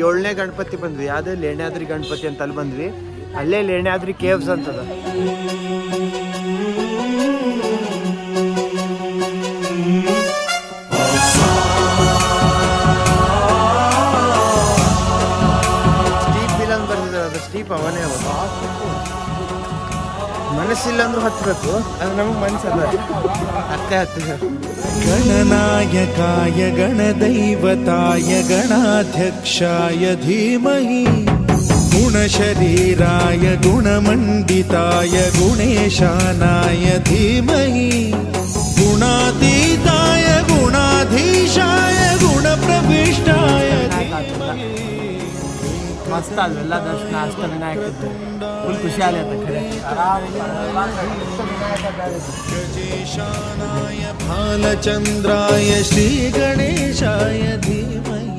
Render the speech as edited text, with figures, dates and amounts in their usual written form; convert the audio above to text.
7ನೇ ಗಣಪತಿ ಬಂದ್ವಿ, ಯಾವುದೇ ಲೇಣ್ಯಾದ್ರಿ ಗಣಪತಿ ಅಂತ ಅಲ್ಲಿ ಬಂದ್ವಿ. ಅಲ್ಲೇ ಲೇಣ್ಯಾದ್ರಿ ಕೇವ್ಸ್ ಅಂತದ. ಸ್ಟೀಪ್ ಇಲ್ಲ ಅಂತ ಬರ್ತಿದ್ದಾರೆ, ಅದು ಸ್ಟೀಪ್ ಅವನೇ ಮನಸ್ಸಿಲ್ಲ ಅಂದ್ರೂ ಹತ್ಬೇಕು, ಅದು ನಮಗೆ ಮನಸ್ಸಲ್ಲ, ಹತ್ತೇ ಹತ್ತಿದೆ. ಗಣನಾಯಕಾಯ ಗಣದೈವತಾಯ ಗಣಾಧ್ಯಕ್ಷಾಯ ಧೀಮಹಿ ಗುಣಶರೀರಾಯ ಗುಣಮಂಡಿತಾಯ ಗುಣೇಶಾನಾಯ ಧೀಮಹಿ ಗುಣಾತೀತಾಯ ಗುಣಾಧೀಶಾಯ ಗುಣಪ್ರವಿಷ್ಟಾಯ ಧೀಮಹಿ. ಮಸ್ತ್ ಅಲ್ವೆಲ್ಲ ದರ್ಶನ ಅಷ್ಟವಿನಾಯಕದ್ದು ಫುಲ್ ಖುಷಿ ಆಗತ್ತೆ ಖರೆ. ಗಜೇಶಾನಾಯ ಬಾಲಚಂದ್ರಾಯ ಶ್ರೀ ಗಣೇಶಾಯ ಧೀಮಹಿ